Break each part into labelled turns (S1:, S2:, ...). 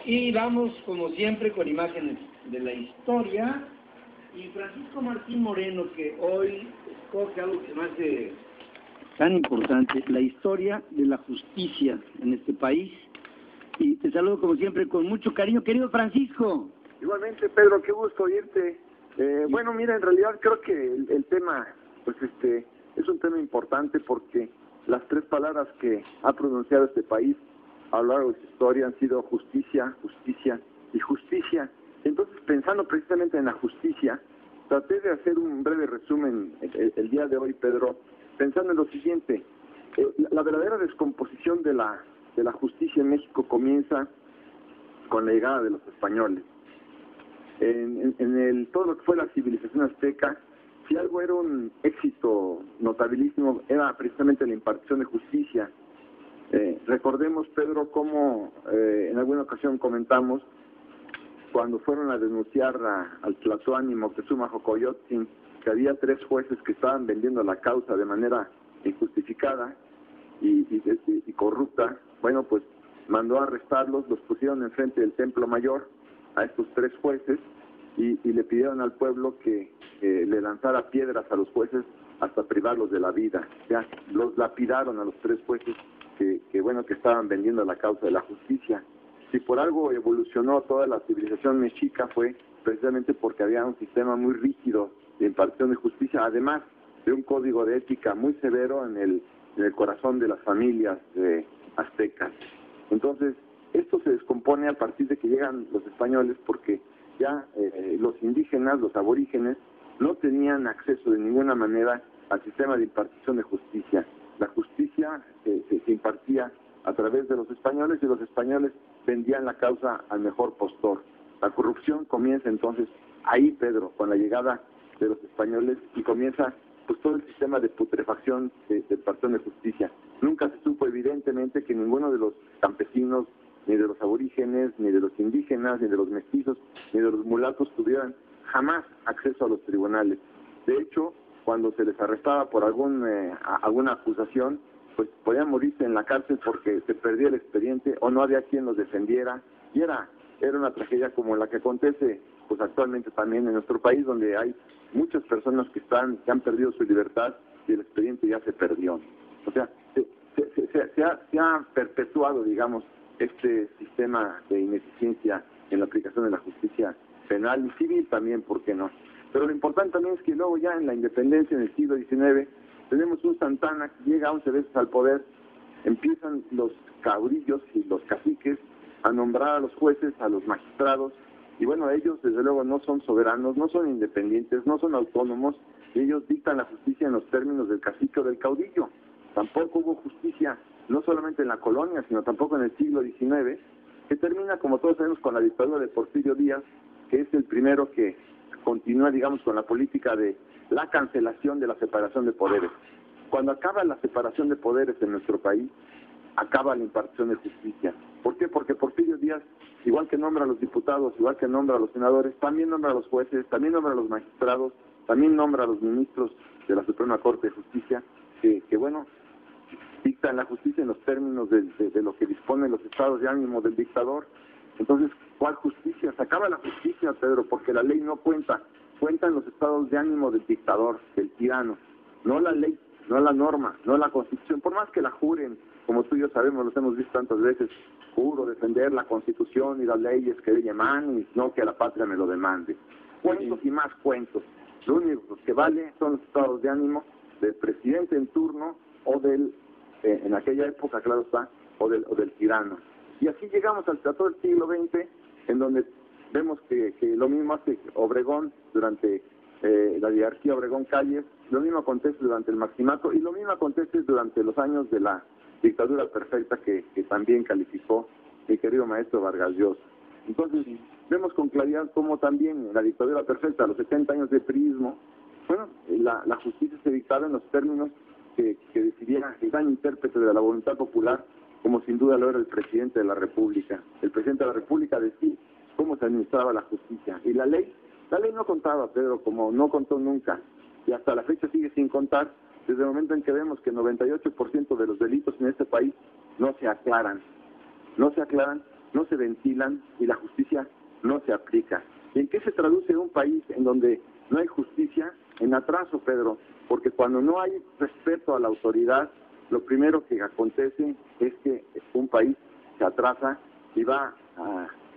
S1: Y vamos, como siempre, con imágenes de la historia. Y Francisco Martín Moreno, que hoy escoge algo que me hace tan importante, la historia de la justicia en este país. Y te saludo, como siempre, con mucho cariño. Querido Francisco.
S2: Igualmente, Pedro, qué gusto oírte. Bueno, mira, en realidad creo que el tema, pues es un tema importante porque las tres palabras que ha pronunciado este país a lo largo de su historia han sido justicia, justicia y justicia. Entonces, pensando precisamente en la justicia, traté de hacer un breve resumen el día de hoy, Pedro, pensando en lo siguiente. La verdadera descomposición de la justicia en México comienza con la llegada de los españoles. En todo lo que fue la civilización azteca, si algo era un éxito notabilísimo, era precisamente la impartición de justicia. Recordemos, Pedro, cómo en alguna ocasión comentamos, cuando fueron a denunciar al Tlatoani Moctezuma Xocoyotzin, que había 3 jueces que estaban vendiendo la causa de manera injustificada y corrupta. Bueno, pues mandó a arrestarlos, los pusieron enfrente del Templo Mayor a estos 3 jueces y le pidieron al pueblo que le lanzara piedras a los jueces hasta privarlos de la vida. Ya los lapidaron a los 3 jueces que estaban vendiendo la causa de la justicia. Si por algo evolucionó toda la civilización mexica fue precisamente porque había un sistema muy rígido de impartición de justicia, además de un código de ética muy severo en el corazón de las familias aztecas. Entonces, esto se descompone a partir de que llegan los españoles, porque ya los indígenas, los aborígenes, no tenían acceso de ninguna manera al sistema de impartición de justicia. La justicia se impartía a través de los españoles y los españoles vendían la causa al mejor postor. La corrupción comienza entonces ahí, Pedro, con la llegada de los españoles, y comienza pues todo el sistema de putrefacción de impartición de justicia. Nunca se supo evidentemente que ninguno de los campesinos, ni de los aborígenes, ni de los indígenas, ni de los mestizos, ni de los mulatos tuvieran jamás acceso a los tribunales. De hecho, cuando se les arrestaba por alguna acusación, pues podían morirse en la cárcel porque se perdía el expediente o no había quien los defendiera, y era una tragedia como la que acontece pues actualmente también en nuestro país, donde hay muchas personas que han perdido su libertad y el expediente ya se perdió. O sea, se ha perpetuado, digamos, este sistema de ineficiencia en la aplicación de la justicia penal y civil también, ¿por qué no? Pero lo importante también es que luego ya en la independencia, en el siglo XIX, tenemos un Santana que llega 11 veces al poder, empiezan los caudillos y los caciques a nombrar a los jueces, a los magistrados, y bueno, ellos desde luego no son soberanos, no son independientes, no son autónomos, ellos dictan la justicia en los términos del cacique o del caudillo. Tampoco hubo justicia, no solamente en la colonia, sino tampoco en el siglo XIX, que termina, como todos sabemos, con la dictadura de Porfirio Díaz, que es el primero que continúa, digamos, con la política de la cancelación de la separación de poderes. Cuando acaba la separación de poderes en nuestro país, acaba la impartición de justicia. ¿Por qué? Porque Porfirio Díaz, igual que nombra a los diputados, igual que nombra a los senadores, también nombra a los jueces, también nombra a los magistrados, también nombra a los ministros de la Suprema Corte de Justicia, que dictan la justicia en los términos de lo que disponen los estados de ánimo del dictador. Entonces, ¿cuál justicia? Se acaba la justicia, Pedro, porque la ley no cuenta. Cuentan los estados de ánimo del dictador, del tirano. No la ley, no la norma, no la Constitución. Por más que la juren, como tú y yo sabemos, los hemos visto tantas veces, juro defender la Constitución y las leyes que ella emane, y no que a la patria me lo demande. Cuentos y más cuentos. Lo único que vale son los estados de ánimo del presidente en turno o en aquella época, claro está, o del tirano. Y así llegamos al todo el siglo XX, en donde vemos que lo mismo hace Obregón durante la dinastía Obregón-Calles, lo mismo acontece durante el Maximato, y lo mismo acontece durante los años de la dictadura perfecta que también calificó mi querido maestro Vargas Llosa. Entonces, vemos con claridad cómo también en la dictadura perfecta, a los 70 años de priismo, bueno, la justicia se dictaba en los términos que decidiera el gran intérprete de la voluntad popular, como sin duda lo era el presidente de la República. El presidente de la República decía cómo se administraba la justicia. Y la ley no contaba, Pedro, como no contó nunca, y hasta la fecha sigue sin contar, desde el momento en que vemos que el 98% de los delitos en este país no se aclaran no se ventilan y la justicia no se aplica. ¿Y en qué se traduce un país en donde no hay justicia? En atraso, Pedro, porque cuando no hay respeto a la autoridad, lo primero que acontece es que un país se atrasa y va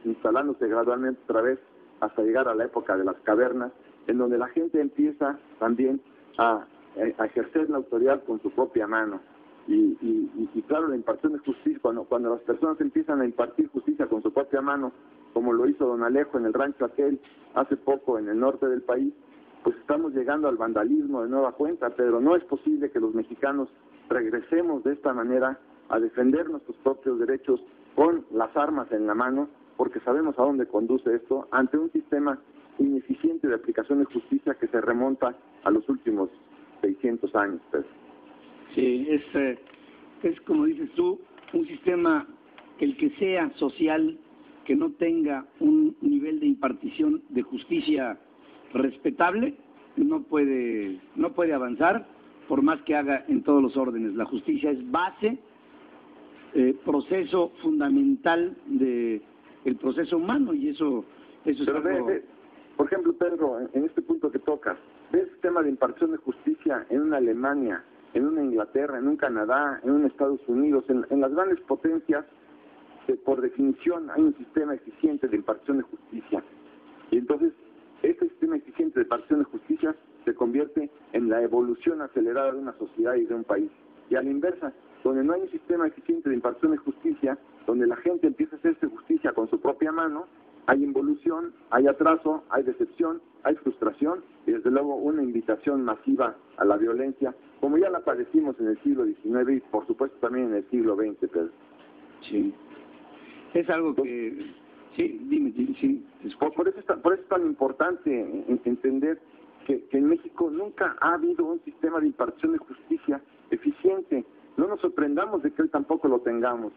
S2: instalándose gradualmente otra vez hasta llegar a la época de las cavernas, en donde la gente empieza también a ejercer la autoridad con su propia mano. Y claro, la impartición de justicia, cuando las personas empiezan a impartir justicia con su propia mano, como lo hizo don Alejo en el rancho aquel hace poco en el norte del país, pues estamos llegando al vandalismo de nueva cuenta, pero no es posible que los mexicanos regresemos de esta manera a defender nuestros propios derechos con las armas en la mano, porque sabemos a dónde conduce esto, ante un sistema ineficiente de aplicación de justicia que se remonta a los últimos 600 años. Pues.
S1: Sí, es como dices tú, un sistema que el que sea social, que no tenga un nivel de impartición de justicia respetable, no puede avanzar, por más que haga en todos los órdenes. La justicia es base, proceso fundamental de el proceso humano, y eso es algo...
S2: Por ejemplo, Pedro, en este punto que tocas, ¿ves el sistema de impartición de justicia en una Alemania, en una Inglaterra, en un Canadá, en un Estados Unidos, en las grandes potencias? Por definición hay un sistema eficiente de impartición de justicia. Y entonces, este sistema eficiente de impartición de justicia se convierte en la evolución acelerada de una sociedad y de un país. Y a la inversa, donde no hay un sistema eficiente de impartición de justicia, donde la gente empieza a hacerse justicia con su propia mano, hay involución, hay atraso, hay decepción, hay frustración y desde luego una invitación masiva a la violencia, como ya la padecimos en el siglo XIX y por supuesto también en el siglo XX, Pedro.
S1: Sí. Es algo que... Sí, dime, sí.
S2: Por eso es tan importante entender que en México nunca ha habido un sistema de impartición de justicia eficiente. No nos sorprendamos de que hoy tampoco lo tengamos,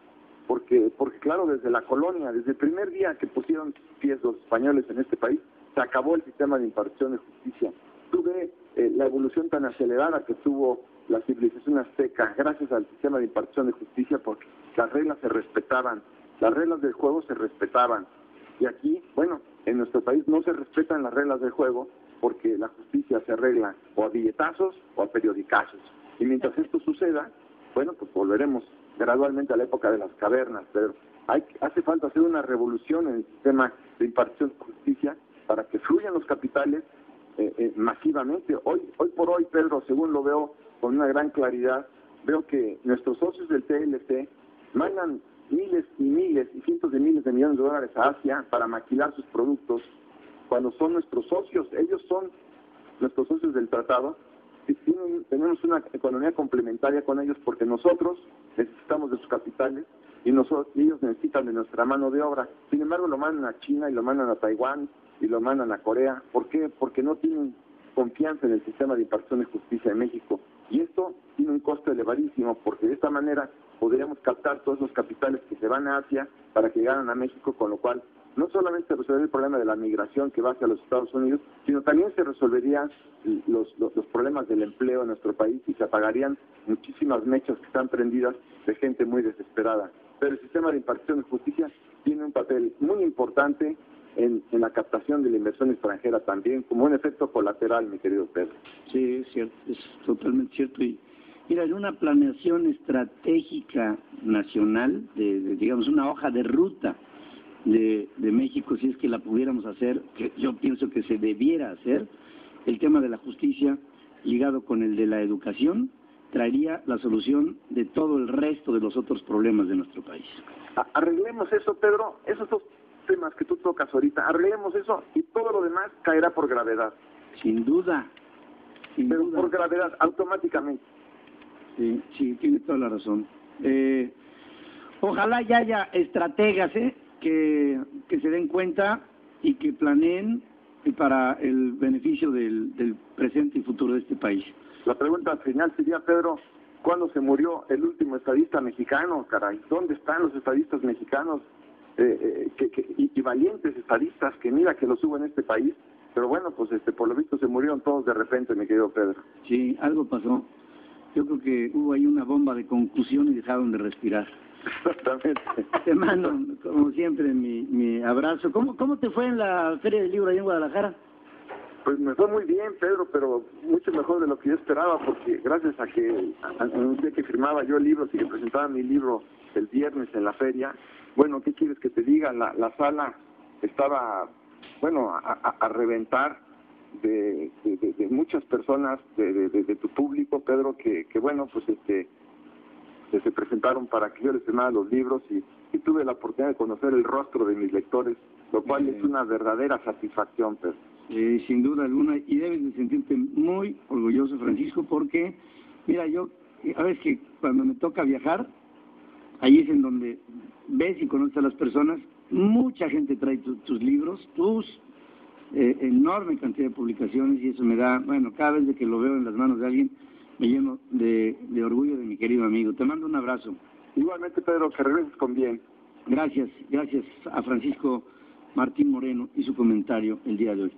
S2: porque claro, desde la colonia, desde el primer día que pusieron pies los españoles en este país, se acabó el sistema de impartición de justicia. Tú ves la evolución tan acelerada que tuvo la civilización azteca gracias al sistema de impartición de justicia, porque las reglas se respetaban. Las reglas del juego se respetaban. Y aquí, bueno, en nuestro país no se respetan las reglas del juego porque la justicia se arregla o a billetazos o a periodicazos. Y mientras esto suceda, bueno, pues volveremos gradualmente a la época de las cavernas. Pero hace falta hacer una revolución en el sistema de impartición de justicia para que fluyan los capitales masivamente. Hoy por hoy, Pedro, según lo veo con una gran claridad, veo que nuestros socios del TLC mandan miles y miles y cientos de miles de millones de dólares a Asia para maquilar sus productos, cuando son nuestros socios. Ellos son nuestros socios del tratado, y tenemos una economía complementaria con ellos porque nosotros necesitamos de sus capitales y ellos necesitan de nuestra mano de obra. Sin embargo, lo mandan a China y lo mandan a Taiwán y lo mandan a Corea. ¿Por qué? Porque no tienen confianza en el sistema de impartición de justicia en México. Y esto tiene un costo elevadísimo, porque de esta manera podríamos captar todos los capitales que se van a Asia para que llegaran a México, con lo cual no solamente se resolvería el problema de la migración que va hacia los Estados Unidos, sino también se resolverían los problemas del empleo en nuestro país y se apagarían muchísimas mechas que están prendidas de gente muy desesperada. Pero el sistema de impartición de justicia tiene un papel muy importante en la captación de la inversión extranjera también, como un efecto colateral, mi querido Pedro.
S1: Sí, es cierto, es totalmente cierto. Y mira, en una planeación estratégica nacional, digamos, una hoja de ruta de México, si es que la pudiéramos hacer, que yo pienso que se debiera hacer, el tema de la justicia ligado con el de la educación traería la solución de todo el resto de los otros problemas de nuestro país.
S2: Arreglemos eso, Pedro, esos dos temas que tú tocas ahorita, arreglemos eso y todo lo demás caerá por gravedad.
S1: Sin duda.
S2: Pero por gravedad, automáticamente.
S1: Sí, tiene toda la razón. Ojalá ya haya estrategas que se den cuenta y que planeen para el beneficio del presente y futuro de este país.
S2: La pregunta final sería, Pedro, ¿cuándo se murió el último estadista mexicano, caray? ¿Dónde están los estadistas mexicanos y valientes estadistas que mira que los hubo en este país? Pero bueno, pues por lo visto se murieron todos de repente, mi querido Pedro.
S1: Sí, algo pasó. Yo creo que hubo ahí una bomba de concusión y dejaron de respirar.
S2: Exactamente.
S1: Te mando, como siempre, mi abrazo. ¿Cómo te fue en la Feria del Libro allá en Guadalajara?
S2: Pues me fue muy bien, Pedro, pero mucho mejor de lo que yo esperaba, porque gracias a que anuncié que firmaba yo libros y que presentaba mi libro el viernes en la feria, bueno, ¿qué quieres que te diga? La sala estaba, bueno, a reventar de muchas personas de tu público, Pedro, que bueno, pues que se presentaron para que yo les firmara los libros y tuve la oportunidad de conocer el rostro de mis lectores, lo cual es una verdadera satisfacción, Pedro.
S1: Sin duda alguna, y debes de sentirte muy orgulloso, Francisco, porque, mira, yo, a veces que cuando me toca viajar, ahí es en donde ves y conoces a las personas, mucha gente trae tus libros, enorme cantidad de publicaciones, y eso me da, bueno, cada vez de que lo veo en las manos de alguien, me lleno de orgullo de mi querido amigo. Te mando un abrazo.
S2: Igualmente, Pedro, que regreses con bien.
S1: Gracias a Francisco Martín Moreno y su comentario el día de hoy.